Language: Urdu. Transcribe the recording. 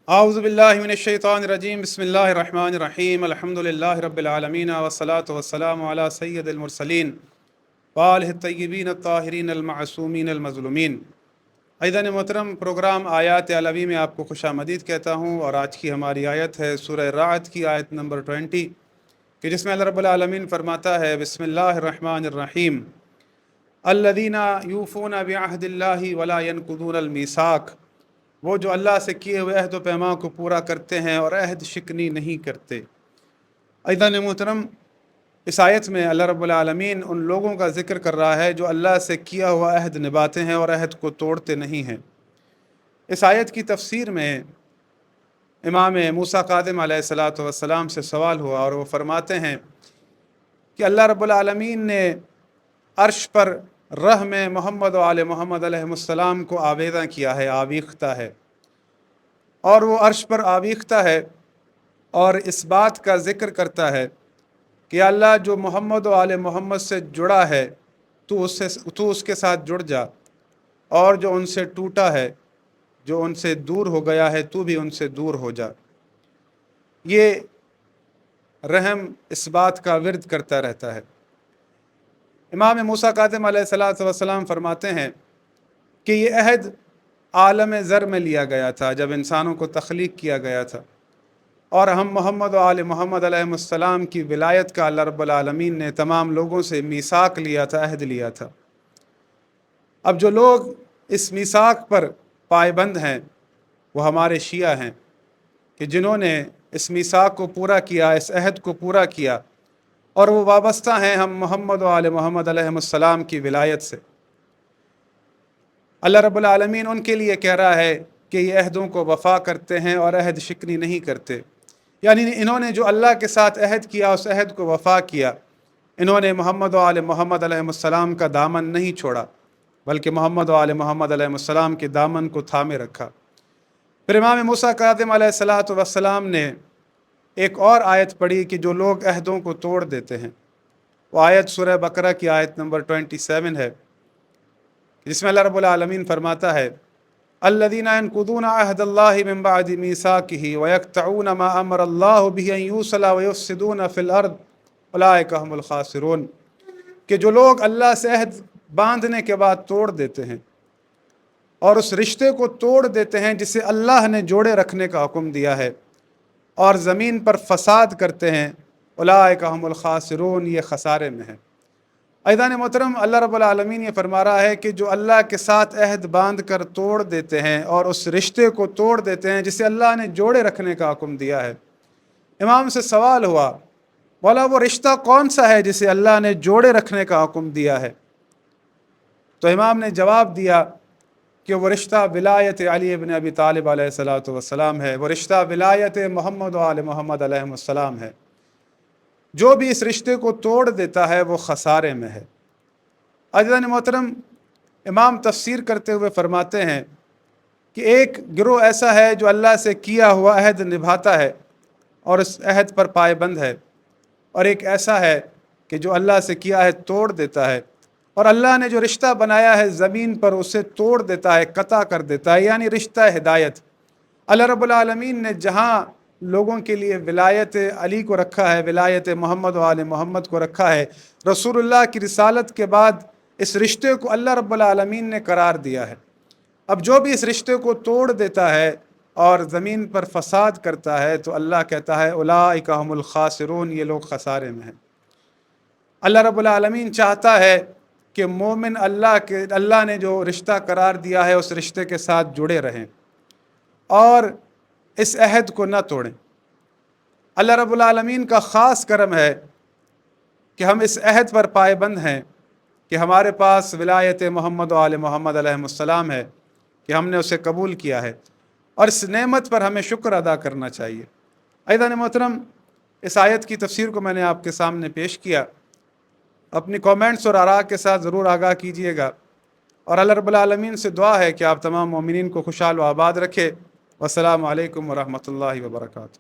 اعوذ باللہ من الشیطان الرجیم بسم اللہ الرحمن الرحیم الحمدللہ رب العالمین والصلاة والسلام علی سید المرسلین وآلہ الطیبین الطاہرین المعصومین المظلومین۔ عزیزان محترم، پروگرام آیات علوی میں آپ کو خوش آمدید کہتا ہوں، اور آج کی ہماری آیت ہے سورہ رعد کی آیت نمبر 20، کہ جس میں اللہ رب العالمین فرماتا ہے بسم اللہ الرحمن الرحیم الذین یوفون بعہد اللہ ولا ینقضون المیثاق، وہ جو اللہ سے کیے ہوئے عہد و پیمان کو پورا کرتے ہیں اور عہد شکنی نہیں کرتے۔ عزیزان محترم، اس آیت میں اللہ رب العالمین ان لوگوں کا ذکر کر رہا ہے جو اللہ سے کیا ہوا عہد نبھاتے ہیں اور عہد کو توڑتے نہیں ہیں۔ اس آیت کی تفسیر میں امام موسیٰ کاظم علیہ السلام سے سوال ہوا، اور وہ فرماتے ہیں کہ اللہ رب العالمین نے عرش پر رہ میں محمد و آل محمد علیہ السلام کو آویزاں کیا ہے، آویختہ ہے، اور وہ عرش پر آویختہ ہے اور اس بات کا ذکر کرتا ہے کہ اللہ جو محمد و آل محمد سے جڑا ہے تو اس کے ساتھ جڑ جا، اور جو ان سے ٹوٹا ہے، جو ان سے دور ہو گیا ہے، تو بھی ان سے دور ہو جا۔ یہ رحم اس بات کا ورد کرتا رہتا ہے۔ امام موسیٰ کاظم علیہ السلام فرماتے ہیں کہ یہ عہد عالم زر میں لیا گیا تھا جب انسانوں کو تخلیق کیا گیا تھا، اور ہم محمد و آل محمد علیہ السلام کی ولایت کا اللہ رب العالمین نے تمام لوگوں سے میثاق لیا تھا، عہد لیا تھا۔ اب جو لوگ اس میثاق پر پائبند ہیں وہ ہمارے شیعہ ہیں، کہ جنہوں نے اس میثاق کو پورا کیا، اس عہد کو پورا کیا، اور وہ وابستہ ہیں ہم محمد و آل محمد علیہ السلام کی ولایت سے۔ اللہ رب العالمین ان کے لیے کہہ رہا ہے کہ یہ عہدوں کو وفا کرتے ہیں اور عہد شکنی نہیں کرتے، یعنی انہوں نے جو اللہ کے ساتھ عہد کیا اس عہد کو وفا کیا۔ انہوں نے محمد و آل محمد علیہ السلام کا دامن نہیں چھوڑا، بلکہ محمد و آل محمد علیہ السلام کے دامن کو تھامے رکھا۔ پھر امام موسیٰ کاظم علیہ السلام نے ایک اور آیت پڑھی کہ جو لوگ عہدوں کو توڑ دیتے ہیں، وہ آیت سورہ بقرہ کی آیت نمبر 27 ہے، جس میں اللہ رب العالمین فرماتا ہے الذین ینقضون عہد اللہ من بعد میثاقہ ویقطعون ما امر اللہ بہ ان یوصل ویفسدون فی الارض اولئک ھم الخاسرون، کہ جو لوگ اللہ سے عہد باندھنے کے بعد توڑ دیتے ہیں اور اس رشتے کو توڑ دیتے ہیں جسے اللہ نے جوڑے رکھنے کا حکم دیا ہے، اور زمین پر فساد کرتے ہیں، اولئک ھم الخاسرون، یہ خسارے میں ہیں۔ عزیزان محترم، اللہ رب العالمین یہ فرما رہا ہے کہ جو اللہ کے ساتھ عہد باندھ کر توڑ دیتے ہیں اور اس رشتے کو توڑ دیتے ہیں جسے اللہ نے جوڑے رکھنے کا حکم دیا ہے۔ امام سے سوال ہوا، مولا وہ رشتہ کون سا ہے جسے اللہ نے جوڑے رکھنے کا حکم دیا ہے؟ تو امام نے جواب دیا کہ وہ رشتہ ولایت علی بن ابی طالب علیہ السلام ہے، وہ رشتہ ولایت محمد و آل محمد علیہ السلام ہے۔ جو بھی اس رشتے کو توڑ دیتا ہے وہ خسارے میں ہے۔ عزیزان محترم، امام تفسیر کرتے ہوئے فرماتے ہیں کہ ایک گروہ ایسا ہے جو اللہ سے کیا ہوا عہد نبھاتا ہے اور اس عہد پر پائبند ہے، اور ایک ایسا ہے کہ جو اللہ سے کیا عہد توڑ دیتا ہے، اور اللہ نے جو رشتہ بنایا ہے زمین پر اسے توڑ دیتا ہے، قطع کر دیتا ہے، یعنی رشتہ ہدایت۔ اللہ رب العالمین نے جہاں لوگوں کے لیے ولایت علی کو رکھا ہے، ولایت محمد و آل محمد کو رکھا ہے، رسول اللہ کی رسالت کے بعد اس رشتے کو اللہ رب العالمین نے قرار دیا ہے۔ اب جو بھی اس رشتے کو توڑ دیتا ہے اور زمین پر فساد کرتا ہے تو اللہ کہتا ہے اولئک ھم الخاسرون، یہ لوگ خسارے میں ہیں۔ اللہ رب العالمین چاہتا ہے کہ مومن اللہ نے جو رشتہ قرار دیا ہے اس رشتے کے ساتھ جڑے رہیں اور اس عہد کو نہ توڑیں۔ اللہ رب العالمین کا خاص کرم ہے کہ ہم اس عہد پر پائبند ہیں، کہ ہمارے پاس ولایت محمد و آل محمد علیہ السلام ہے، کہ ہم نے اسے قبول کیا ہے، اور اس نعمت پر ہمیں شکر ادا کرنا چاہیے۔ عزیزان محترم، اس آیت کی تفسیر کو میں نے آپ کے سامنے پیش کیا۔ اپنی کامنٹس اور آراء کے ساتھ ضرور آگاہ کیجیے گا، اور اللہ رب العالمین سے دعا ہے کہ آپ تمام مومنین کو خوشحال و آباد رکھے۔ والسلام علیکم ورحمۃ اللہ وبرکاتہ۔